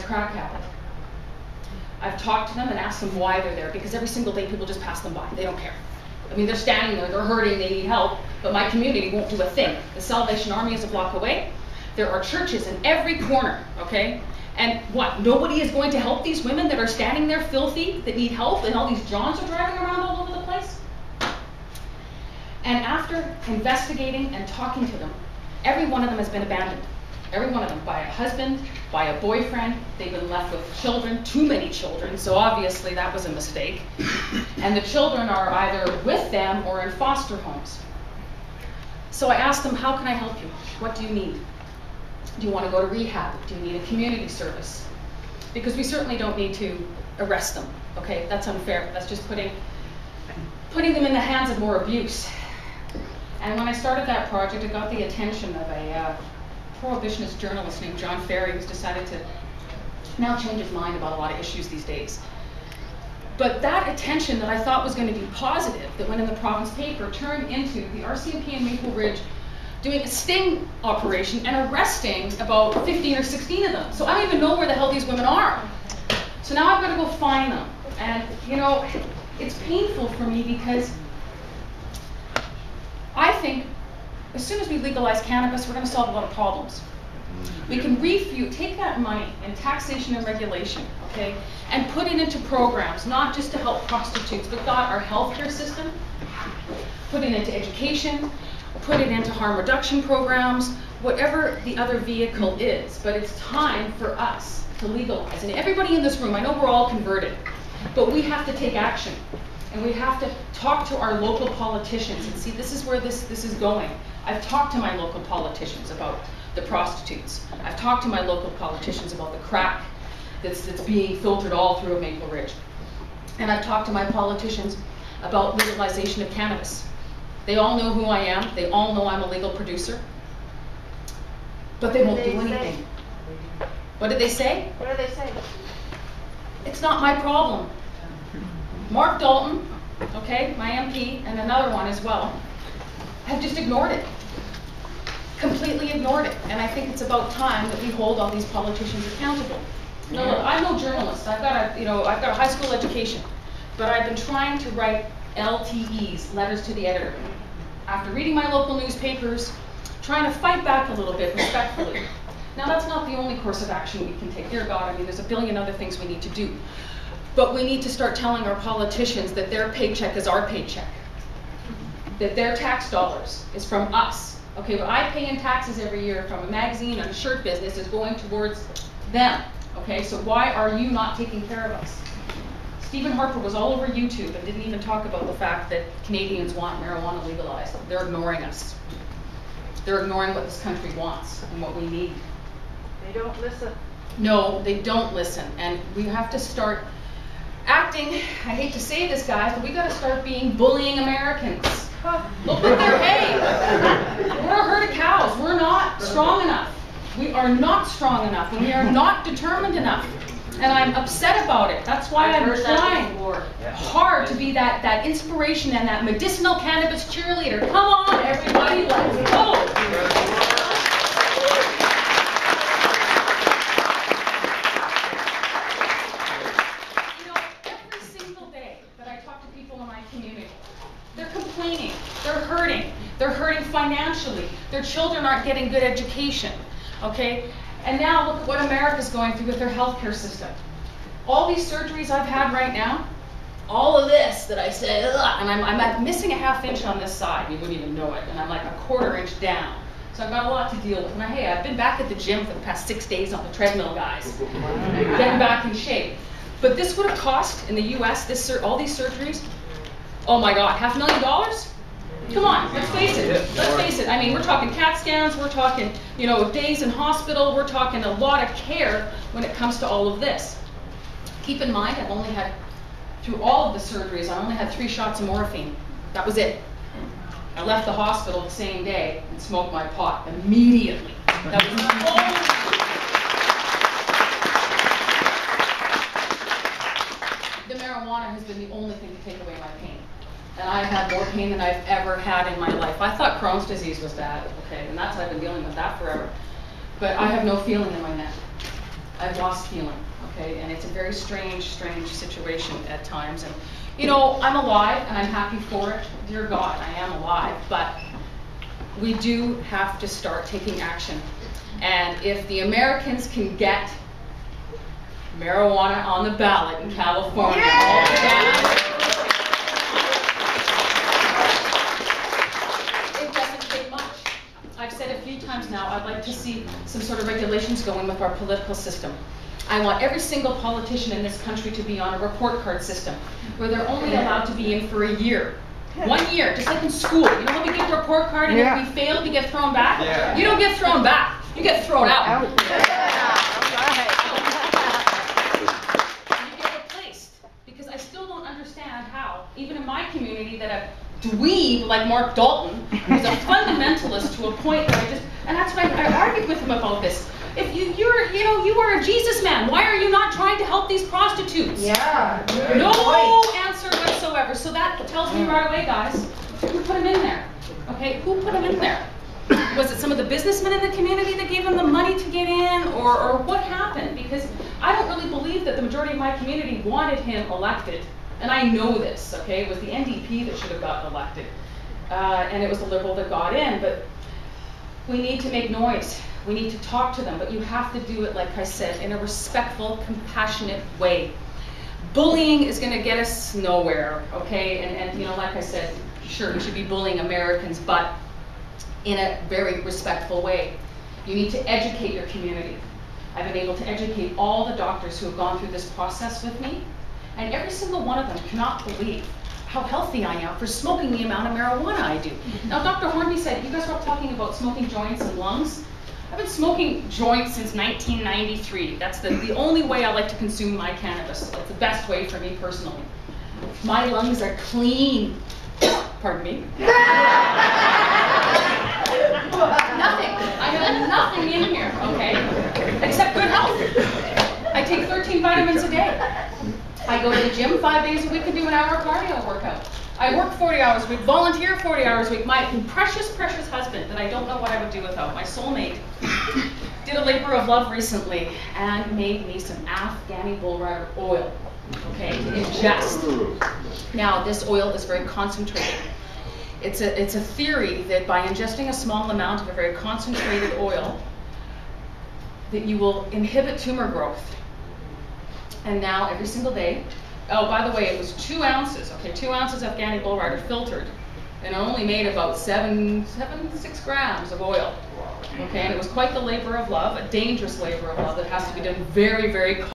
crack habit. I've talked to them and asked them why they're there, because every single day people just pass them by. They don't care. I mean, they're standing there, they're hurting, they need help, but my community won't do a thing. The Salvation Army is a block away. There are churches in every corner, okay? And what, nobody is going to help these women that are standing there filthy, that need help, and all these Johns are driving around all over the place? And after investigating and talking to them, every one of them has been abandoned. Every one of them, by a husband, by a boyfriend. They've been left with children, too many children, so obviously that was a mistake. And the children are either with them or in foster homes. So I asked them, how can I help you? What do you need? Do you want to go to rehab? Do you need a community service? Because we certainly don't need to arrest them, okay? That's unfair. That's just putting them in the hands of more abuse. And when I started that project, it got the attention of a prohibitionist journalist named John Ferry, who's decided to now change his mind about a lot of issues these days. But that attention that I thought was going to be positive, that went in the province paper, turned into the RCMP in Maple Ridge doing a sting operation and arresting about 15 or 16 of them. So I don't even know where the hell these women are. So now I've got to go find them. And, you know, it's painful for me because I think as soon as we legalize cannabis, we're going to solve a lot of problems. We can take that money in taxation and regulation, okay, and put it into programs, not just to help prostitutes, but God, our healthcare system, put it into education, put it into harm reduction programs, whatever the other vehicle is. But it's time for us to legalize. And everybody in this room, I know we're all converted, but we have to take action. And we have to talk to our local politicians and see this is where this is going. I've talked to my local politicians about the prostitutes. I've talked to my local politicians about the crack that's being filtered all through Maple Ridge. And I've talked to my politicians about legalization of cannabis. They all know who I am. They all know I'm a legal producer. But they won't do anything. What did they say? What did they say? It's not my problem. Mark Dalton, okay, my MP, and another one as well, have just ignored it. Completely ignored it. And I think it's about time that we hold all these politicians accountable. Now look, I'm no journalist. I've got a high school education, but I've been trying to write LTEs, letters to the editor. After reading my local newspapers, trying to fight back a little bit respectfully. Now that's not the only course of action we can take. Dear God, I mean, there's a billion other things we need to do. But we need to start telling our politicians that their paycheck is our paycheck. That their tax dollars is from us. Okay, what I pay in taxes every year from a magazine and a shirt business is going towards them. Okay, so why are you not taking care of us? Stephen Harper was all over YouTube and didn't even talk about the fact that Canadians want marijuana legalized. They're ignoring us. They're ignoring what this country wants and what we need. They don't listen. No, they don't listen. And we have to start acting, I hate to say this, guys, but we got to start bullying Americans. Look what they're paying. We're a herd of cows. We're not strong enough. We are not strong enough, and we are not determined enough. And I'm upset about it. That's why I'm trying hard to be that inspiration and that medicinal cannabis cheerleader. Come on, everybody, let's go. They're complaining, they're hurting financially, their children aren't getting good education, okay? And now look at what America's going through with their healthcare system. All these surgeries I've had right now, all of this that I said, ugh, and I'm missing a half inch on this side, you wouldn't even know it, and I'm like a quarter inch down. So I've got a lot to deal with. And hey, I've been back at the gym for the past 6 days on the treadmill, guys, getting back in shape. But this would have cost in the US, all these surgeries, oh my God, $500,000? Come on, let's face it. Let's face it. I mean, we're talking CAT scans, we're talking, days in hospital, we're talking a lot of care when it comes to all of this. Keep in mind, I've only had, through all of the surgeries, I only had 3 shots of morphine. That was it. I left the hospital the same day and smoked my pot immediately. That was the only. The marijuana has been the only thing to take away my pain. And I've had more pain than I've ever had in my life. I thought Crohn's disease was bad, okay, and I've been dealing with that forever. But I have no feeling in my neck. I I've lost feeling, okay? And it's a very strange situation at times. And, you know, I'm alive and I'm happy for it. Dear God, I am alive. But we do have to start taking action. And if the Americans can get marijuana on the ballot in California, it doesn't take much. I've said a few times now, I'd like to see some sort of regulations going with our political system. I want every single politician in this country to be on a report card system, where they're only allowed to be in for a year. 1 year, just like in school. You know when we get a report card and if we fail, we get thrown back? Yeah. You don't get thrown back, you get thrown out. You get replaced. Because I still don't understand how, even in my community, that a dweeb like Mark Dalton, who's a fundamentalist to a point that and that's why I argued with him about this. If you are a Jesus man, why are you not trying to help these prostitutes? Yeah. No answer whatsoever. So that tells me right away, guys, who put him in there? Okay, who put him in there? Was it some of the businessmen in the community that gave him the money to get in, or what happened? Because I don't really believe that the majority of my community wanted him elected. And I know this, okay? It was the NDP that should have gotten elected. And it was the Liberal that got in. But we need to make noise. We need to talk to them. But you have to do it, like I said, in a respectful, compassionate way. Bullying is going to get us nowhere, okay? And you know, like I said, sure, we should be bullying Americans, but in a very respectful way. You need to educate your community. I've been able to educate all the doctors who have gone through this process with me. And every single one of them cannot believe how healthy I am for smoking the amount of marijuana I do. Now, Dr. Hornby said, you guys were talking about smoking joints and lungs. I've been smoking joints since 1993. That's the only way I like to consume my cannabis. That's the best way for me personally. My lungs are clean. Pardon me. Nothing. I have nothing in here, okay, except good health. I take 13 vitamins a day. I go to the gym 5 days a week and do an hour cardio workout. I work 40 hours a week, volunteer 40 hours a week. My precious, precious husband, that I don't know what I would do without, my soulmate, did a labor of love recently and made me some Afghani bullrider oil, okay, to ingest. Now, this oil is very concentrated. It's a theory that by ingesting a small amount of a very concentrated oil, that you will inhibit tumor growth. And now, every single day, oh, by the way, it was 2 ounces, okay, 2 ounces of Afghani bullrider filtered, and it only made about 6 grams of oil, okay, and it was quite the labor of love, a dangerous labor of love that has to be done very, very